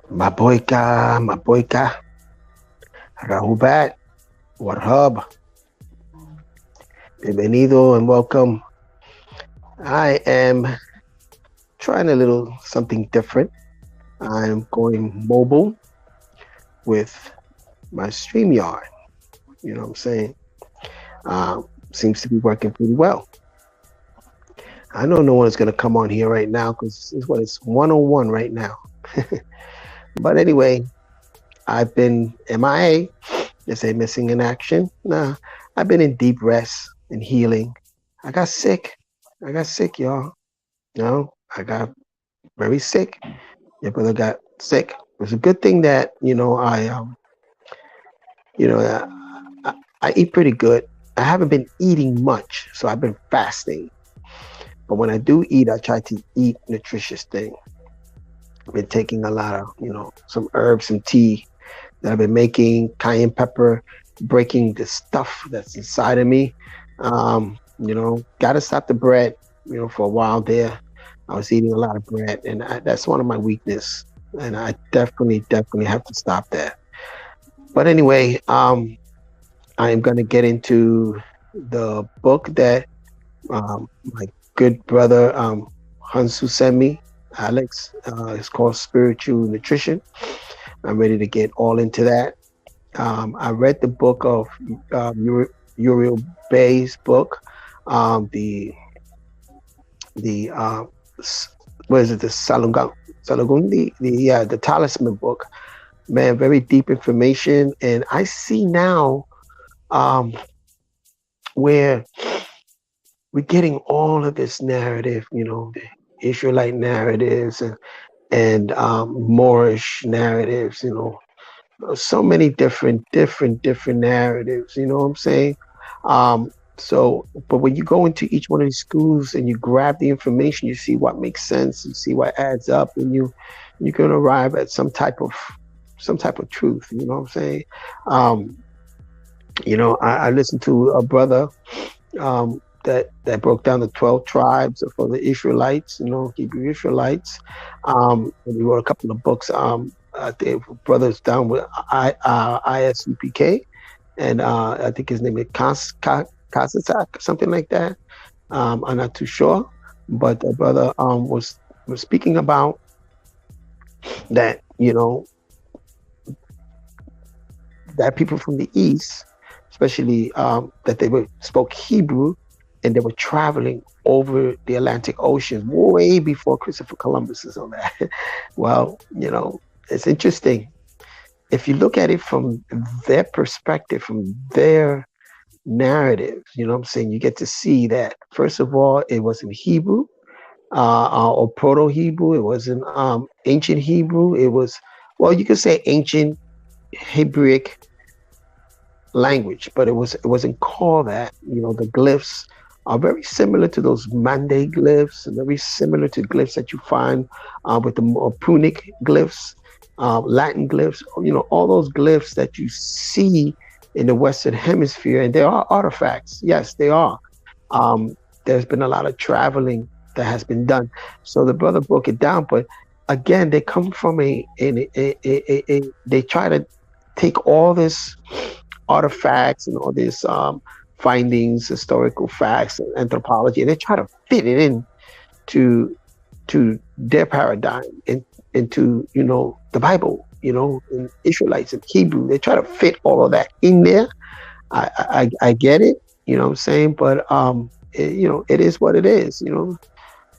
My boy Ka, Rahubat, Warhab, bienvenido and welcome. I am trying a little something different. I'm going mobile with my StreamYard. You know what I'm saying? Seems to be working pretty well. I know no one's going to come on here right now because it's 101 right now. But anyway, I've been MIA. They say missing in action. Nah, I've been in deep rest and healing. I got sick. I got sick, y'all. I got very sick. Your brother got sick. It was a good thing that you know I eat pretty good. I haven't been eating much, so I've been fasting. But when I do eat, I try to eat nutritious thing. I've been taking a lot of some herbs, some tea that I've been making, cayenne pepper, breaking the stuff that's inside of me. Got to stop the bread. For a while there, I was eating a lot of bread, and that's one of my weakness. And I definitely have to stop that. But anyway, I am going to get into the book that my good brother Hansu sent me, Alex. It's called Spiritual Nutrition. I'm ready to get all into that. I read the book of Uriel Bay's book, the what is it, the Salagundi, the Talisman book. Man, very deep information, and I see now um, where we're getting all of this narrative, the Israelite narratives and Moorish narratives, so many different narratives. You know what I'm saying? But when you go into each one of these schools and you grab the information, you see what makes sense, you see what adds up, and you can arrive at some type of truth. You know what I'm saying? Um, I listened to a brother that broke down the 12 tribes for the Israelites, Hebrew Israelites. And he wrote a couple of books. I think brothers down with ISUPK, and I think his name is Kasasak, something like that. I'm not too sure, but the brother was speaking about that. That people from the east, especially that spoke Hebrew, and they were traveling over the Atlantic Ocean way before Christopher Columbus is on that. Well, it's interesting if you look at it from their perspective, from their narrative. You know what I'm saying? You get to see that first of all, it was in Hebrew, or Proto Hebrew. It wasn't ancient Hebrew. It was, well, you could say ancient Hebraic language, but it wasn't called that. The glyphs are very similar to those Mande glyphs, and very similar to glyphs that you find with the more Punic glyphs, Latin glyphs. All those glyphs that you see in the Western Hemisphere, and there are artifacts. Yes, they are. Um, there's been a lot of traveling that has been done. So the brother broke it down, but again, they come from they try to take all this artifacts and all these findings, historical facts, and anthropology, and they try to fit it in to their paradigm, into the Bible, and Israelites and Hebrew. They try to fit all of that in there. I get it, what I'm saying, but it is what it is.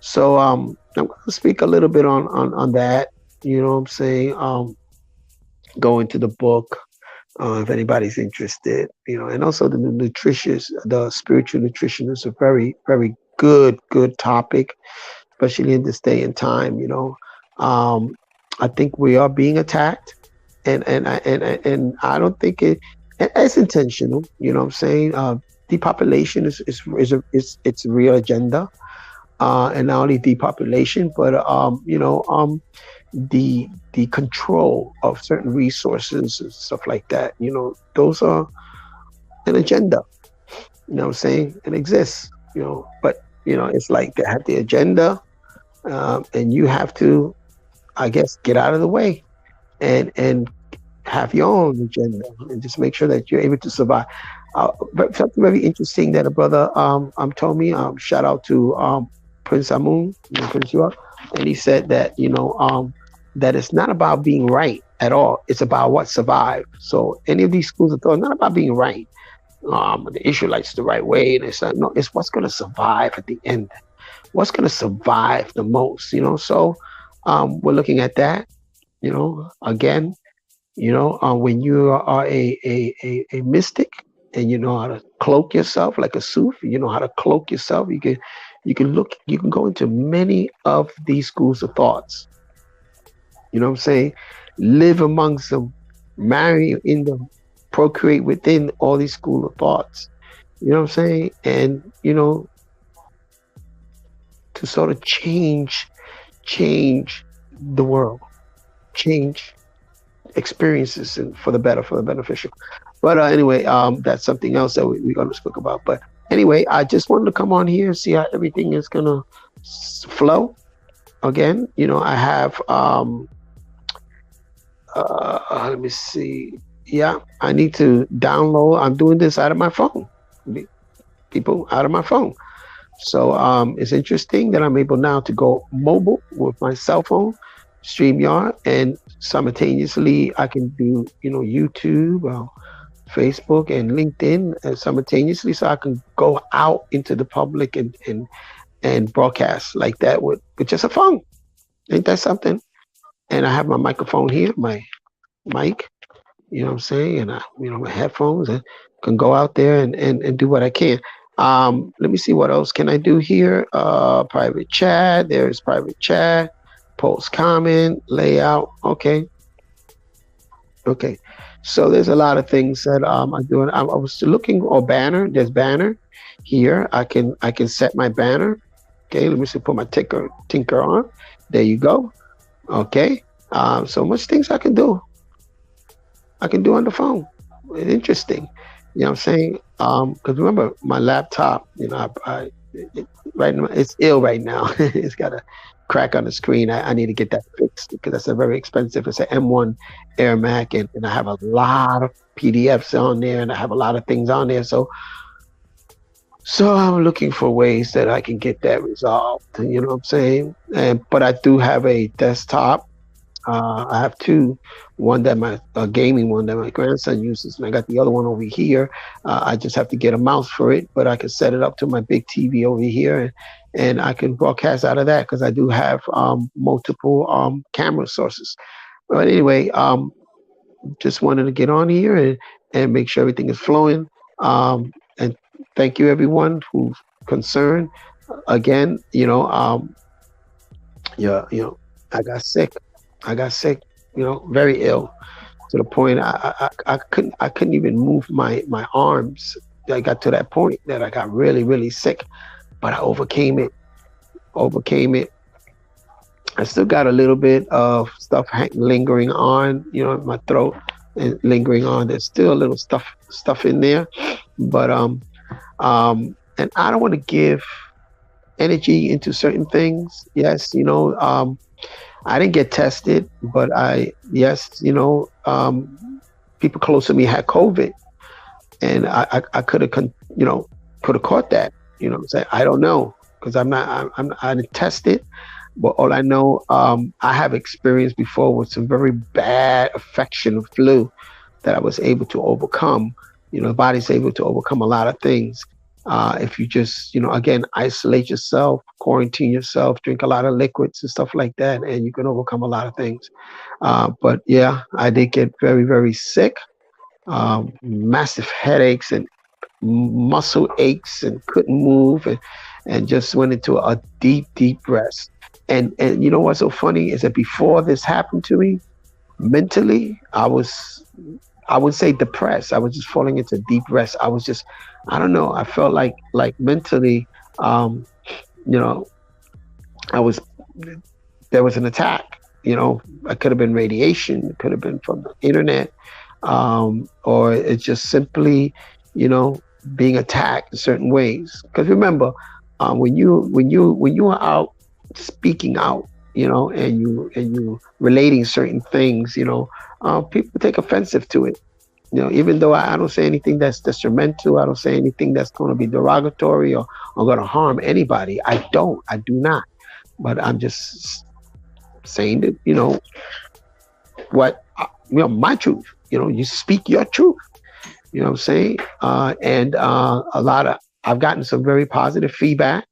So I'm going to speak a little bit on that. What I'm saying. Go into the book if anybody's interested. And also the spiritual nutrition is a very, very good topic, especially in this day and time. Um, I think we are being attacked, and I don't think it's intentional. What I'm saying. Depopulation it's a real agenda, and not only depopulation, but the control of certain resources and stuff like that. Those are an agenda. What I'm saying? It exists. But it's like they have the agenda, and you have to, I guess, get out of the way and have your own agenda and just make sure that you're able to survive. But something very interesting that a brother told me. Shout out to Prince Amun, Prince York, and he said that that it's not about being right at all. It's about what survived. So any of these schools of thought, not about being right. The Israelites the right way, and it's no, it's what's going to survive at the end. What's going to survive the most? So we're looking at that. Again, when you are a mystic and you know how to cloak yourself like a Suf, you know how to cloak yourself. You can go into many of these schools of thoughts. You know what I'm saying? Live amongst them, marry in them, procreate within all these school of thoughts. You know what I'm saying? And to sort of change the world, change experiences and for the better, for the beneficial. But anyway, that's something else that we're going to speak about. But anyway, I just wanted to come on here and see how everything is going to flow. Again, I have, let me see. Yeah, I need to download. I'm doing this out of my phone. People, out of my phone. So it's interesting that I'm able now to go mobile with my cell phone, StreamYard, and simultaneously I can do, YouTube, Facebook, and LinkedIn simultaneously, so I can go out into the public and broadcast like that with just a phone. Ain't that something? And I have my microphone here, my mic, you know what I'm saying, and my headphones, and can go out there and do what I can. Let me see what else can I do here. Private chat. There's private chat. Post comment, layout. Okay. So there's a lot of things that I'm doing. I was looking banner. There's banner here. I can set my banner. Okay. Let me see. Put my tinker on. There you go. Okay. So much things I can do. I can do on the phone. Interesting. You know what I'm saying? Because remember, my laptop, right now, it's ill right now. It's got a crack on the screen. I need to get that fixed because that's a very expensive. It's an M1 Air Mac, and I have a lot of PDFs on there, and I have a lot of things on there. So I'm looking for ways that I can get that resolved. You know what I'm saying? But I do have a desktop. I have two, one that a gaming one that my grandson uses, and I got the other one over here. I just have to get a mouse for it, but I can set it up to my big TV over here, and I can broadcast out of that because I do have multiple camera sources. But anyway, just wanted to get on here and make sure everything is flowing. And thank you everyone who's concerned. Again, I got sick. Very ill to the point I couldn't even move my arms. I got to that point that I got really, really sick, but I overcame it. I still got a little bit of stuff lingering on, in my throat and lingering on. There's still a little stuff in there, but and I don't want to give energy into certain things. Yes, I didn't get tested, but people close to me had COVID, and I could have, caught that. What I'm saying? I don't know because I didn't test it, but all I know, I have experienced before with some very bad affection of flu that I was able to overcome. The body's able to overcome a lot of things. If you just, again, isolate yourself, quarantine yourself, drink a lot of liquids and stuff like that, and you can overcome a lot of things. But yeah, I did get very, very sick, massive headaches and muscle aches and couldn't move and just went into a deep, deep rest. And you know what's so funny is that before this happened to me, mentally, I would say depressed. I was just falling into deep rest. I was just, I don't know. I felt like mentally, there was an attack. It could have been radiation. It could have been from the internet, or it's just simply, being attacked in certain ways. Because remember, when you are out speaking out, and you relating certain things, people take offensive to it. Even though I don't say anything that's detrimental, I don't say anything that's going to be derogatory or going to harm anybody. I do not. But I'm just saying that, what, my truth. You speak your truth. You know what I'm saying? And I've gotten some very positive feedback,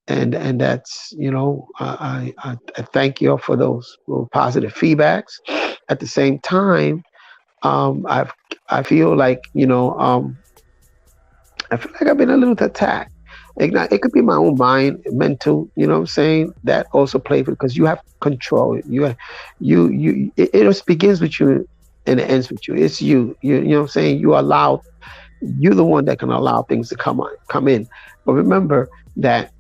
and that's, I thank you all for those positive feedbacks. At the same time, um, I've I feel like, I feel like I've been a little attacked. It could be my own mind, mental. You know what I'm saying? That also plays because you have control. It just begins with you and it ends with you. It's you. You know what I'm saying? You're the one that can allow things to come in. But remember that,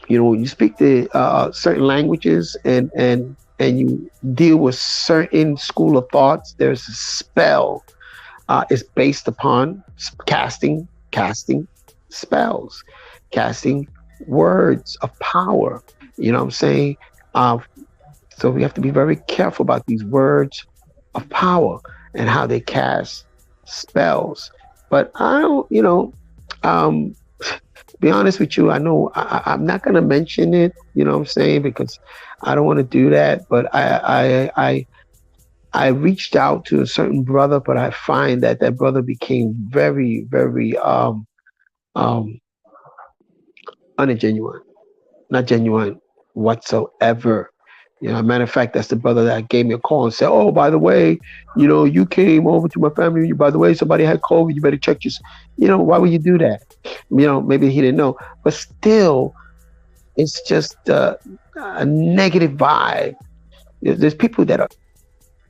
when you speak the certain languages, and you deal with certain school of thoughts, there's a spell. Is based upon casting spells, casting words of power. You know what I'm saying? Uh, so we have to be very careful about these words of power and how they cast spells. But I don't, um, be honest with you, I know I'm not going to mention it, you know what I'm saying, because I don't want to do that. But I reached out to a certain brother, but I find that that brother became very, very um, ungenuine, not genuine whatsoever. Matter of fact, that's the brother that gave me a call and said, "Oh, by the way, you came over to my family. By the way, somebody had COVID. You better check your." Why would you do that? Maybe he didn't know, but still, it's just a negative vibe. There's people that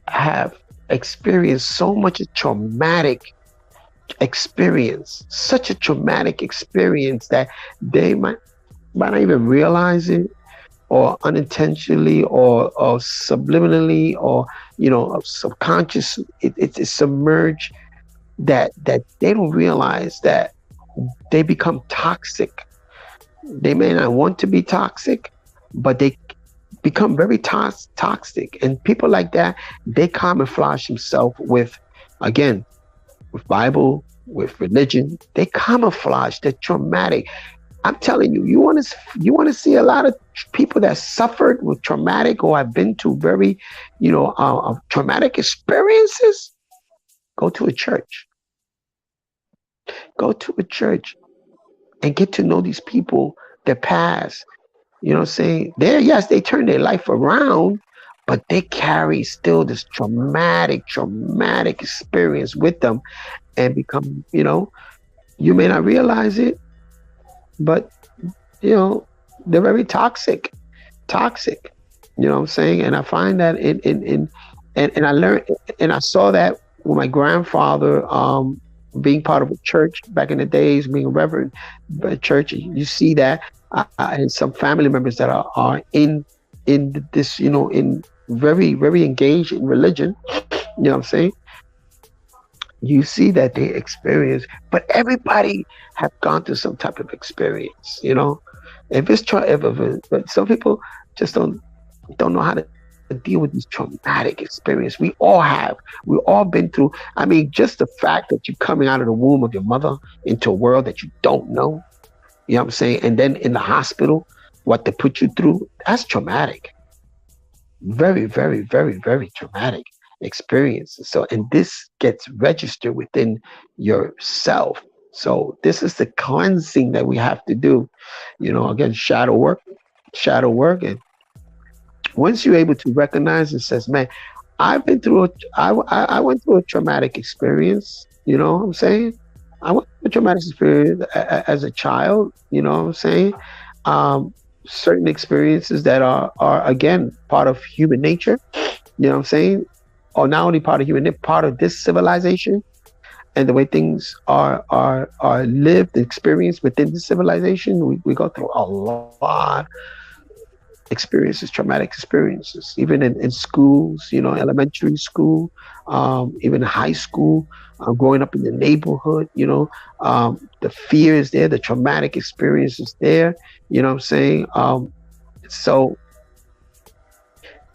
have experienced so much traumatic experience, such a traumatic experience that they might not even realize it, or unintentionally, or subliminally, or subconscious. It's submerged, that they don't realize that they become toxic. They may not want to be toxic, but they become very toxic. And people like that, they camouflage themselves with, again, with Bible, with religion. They camouflage. They're traumatic. I'm telling you, you want to see a lot of people that suffered with traumatic, or have been to very, traumatic experiences. Go to a church. Go to a church and get to know these people that pass. You know what I'm saying? Yes, they turn their life around, but they carry still this traumatic experience with them, and become, you may not realize it, but, they're very toxic. You know what I'm saying? And I find that and I learned, and I saw that with my grandfather, being part of a church back in the days, being a reverend at church. You see that, and some family members that are in this, in very, very engaged in religion. You know what I'm saying? You see that they experience, but everybody have gone through some type of experience. If it's but some people just don't know how to deal with these traumatic experience. We all been through. I mean, just the fact that you're coming out of the womb of your mother into a world that you don't know. You know what I'm saying? And then in the hospital, what they put you through, that's traumatic. Very, very, very, very traumatic experiences. So, and this gets registered within yourself. So this is the cleansing that we have to do. Again, shadow work. And once you're able to recognize and says, man, I've been through I went through a traumatic experience. You know what I'm saying? I went through a traumatic experience as a child. You know what I'm saying? Certain experiences that are again part of human nature. You know what I'm saying? Or not only part of part of this civilization, and the way things are lived and experienced within the civilization. We go through a lot experiences, traumatic experiences, even in schools, elementary school, even high school, growing up in the neighborhood, the fear is there, the traumatic experience is there. You know what I'm saying? So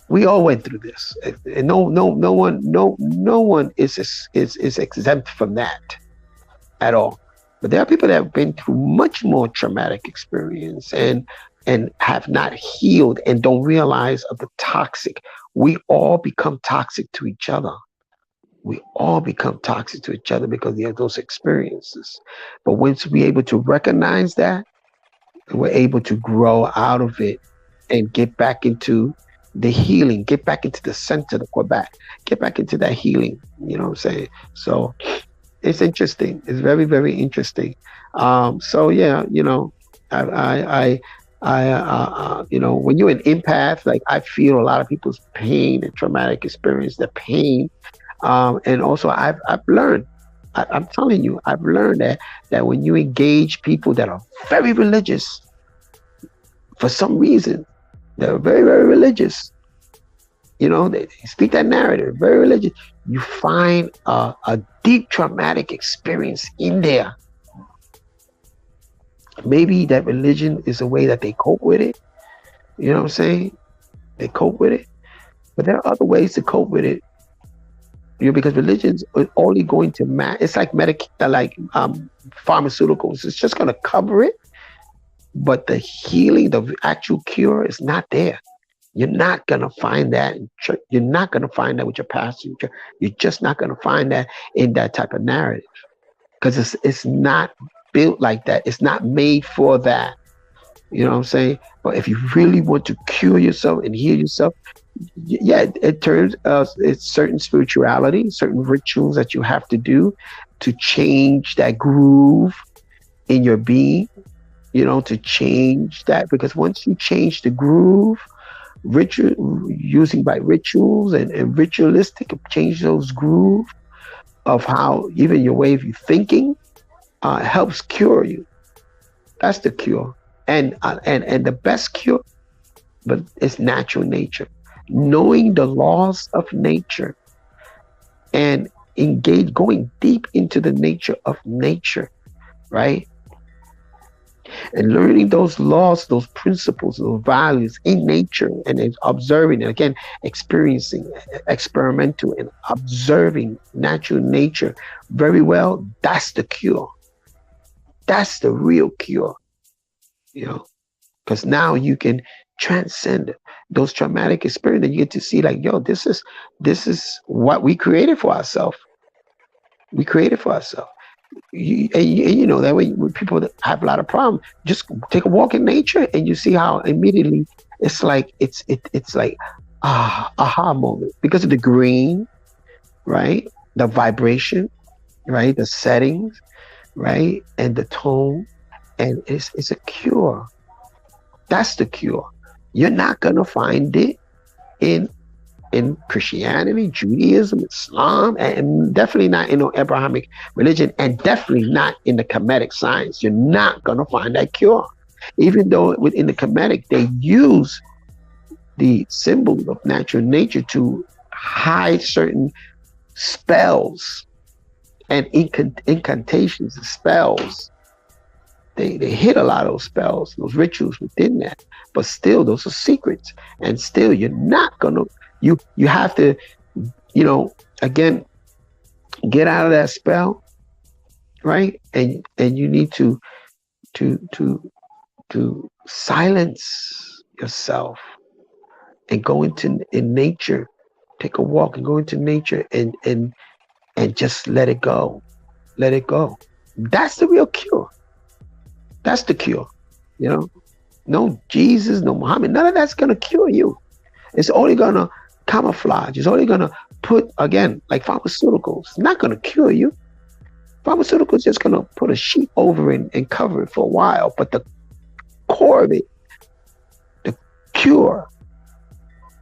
we all went through this, and no one is exempt from that at all. But there are people that have been through much more traumatic experience and have not healed and don't realize of the toxic. We all become toxic to each other. We all become toxic to each other because of those experiences. But once we're able to recognize that, we're able to grow out of it and get back into the healing, get back into the center of Quebec, get back into that healing. You know what I'm saying? So it's interesting. It's very, very interesting. So yeah, I, I, I, when you're an empath, like I feel a lot of people's pain and traumatic experience, the pain. And also I've learned, I'm telling you, I've learned that when you engage people that are very religious, for some reason, they're very, very religious. They speak that narrative, very religious. You find a deep traumatic experience in there. Maybe that religion is a way that they cope with it. You know what I'm saying? They cope with it. But there are other ways to cope with it. Because religion's only going to match. It's like pharmaceuticals. It's just going to cover it. But the healing, the actual cure is not there. You're not going to find that. You're not going to find that with your pastor. You're just not going to find that in that type of narrative. Because it's not built like that. It's not made for that. You know what I'm saying? But if you really want to cure yourself and heal yourself, yeah, it's certain spirituality, certain rituals that you have to do to change that groove in your being, to change that. Because once you change the groove, using by rituals and ritualistic, change those groove of how even your way of you thinking helps cure you. That's the cure. And the best cure, but it's natural nature. Knowing the laws of nature and going deep into the nature of nature, right? And learning those laws, those principles, those values in nature, and observing it again, experiencing, experimental, and observing natural nature very well. That's the cure. That's the real cure. Because now you can transcend those traumatic experiences, and you get to see like, this is what we created for ourselves. We created for ourselves. That way, when people that have a lot of problems, just take a walk in nature, and you see how immediately it's like it's like aha moment because of the green, right? The vibration, right? The settings, right? And the tone, and it's a cure. That's the cure. You're not gonna find it in Christianity, Judaism, Islam, and definitely not in no Abrahamic religion, and definitely not in the Kemetic science. You're not gonna find that cure. Even though within the Kemetic they use the symbol of natural nature to hide certain spells and incantations and spells. They hit a lot of those spells, those rituals within that, but still those are secrets, and still you're not gonna. You have to, again, get out of that spell, right? And you need to silence yourself and go in nature, take a walk and go into nature and just let it go, let it go. That's the real cure. That's the cure. No Jesus, no Muhammad, none of that's gonna cure you. It's only gonna camouflage. It's only gonna put, again, like pharmaceuticals. It's not gonna cure you. Pharmaceuticals just gonna put a sheet over it and cover it for a while. But the core of it, the cure,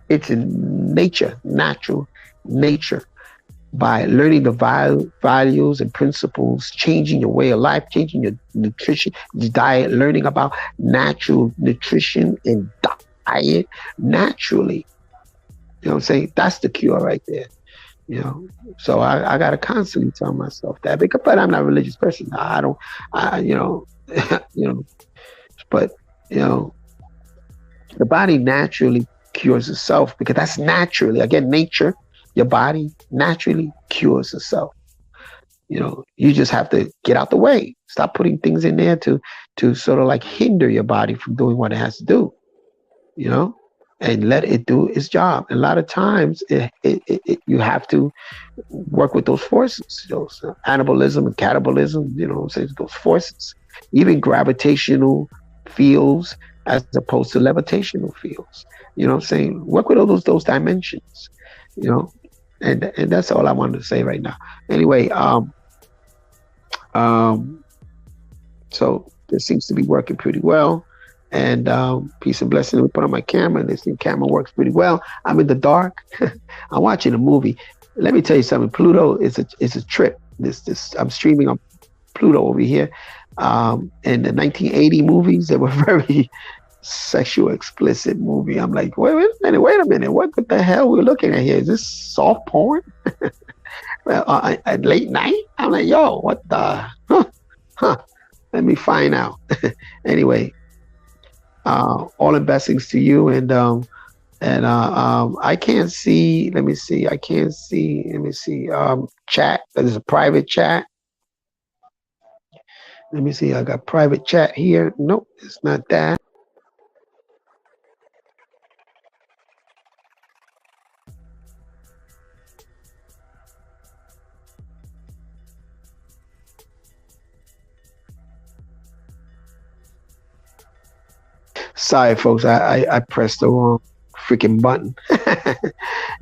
it's in nature, natural nature. By learning the values and principles, changing your way of life, changing your nutrition, your diet, learning about natural nutrition and diet naturally. You know what I'm saying? That's the cure right there. So I gotta constantly tell myself that, but I'm not a religious person. But The body naturally cures itself because that's naturally, again, nature. Your body naturally cures itself. You just have to get out the way. Stop putting things in there to sort of like hinder your body from doing what it has to do. You know, and let it do its job. And a lot of times, you have to work with those forces, those anabolism and catabolism. You know what I'm saying? Those forces, even gravitational fields as opposed to levitational fields. You know what I'm saying? Work with all those dimensions. You know, and that's all I wanted to say right now. Anyway, um, so this seems to be working pretty well. And peace and blessing. Let me put on my camera. This thing camera works pretty well. I'm in the dark. I'm watching a movie. Let me tell you something. Pluto is a trip. This I'm streaming on Pluto over here. In the 1980 movies, they were very sexual, explicit movie. I'm like, wait a minute. What the hell we're looking at here? Is this soft porn? Well, at late night? I'm like, yo, what the? Huh. Let me find out. Anyway, all the blessings to you, and I can't see. Let me see. I can't see. Let me see. Chat. There's a private chat. Let me see. I got private chat here. Nope, it's not that. Sorry, folks. I pressed the wrong freaking button.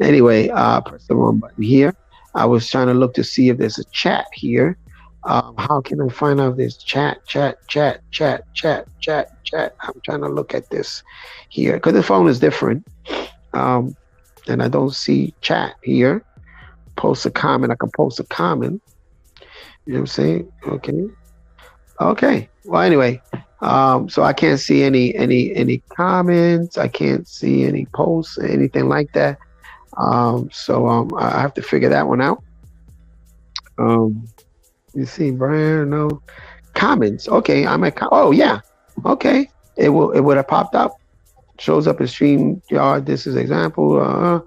Anyway, press the wrong button here. I was trying to look to see if there's a chat here. How can I find out if there's chat? I'm trying to look at this here because the phone is different. And I don't see chat here. Post a comment. I can post a comment. You know what I'm saying? Okay. Okay. Well, anyway, so I can't see any comments. I can't see any posts, anything like that. So I have to figure that one out. You see, Brian, no comments. Okay, I'm at. Oh yeah, okay. It would have popped up. Shows up in StreamYard. This is example.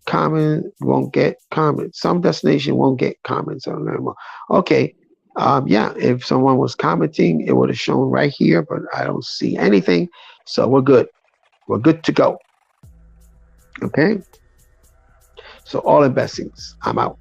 Comment won't get comments. Some destination won't get comments on them. Okay. Yeah, if someone was commenting, it would have shown right here, but I don't see anything. So we're good. We're good to go. Okay. So all the blessings. I'm out.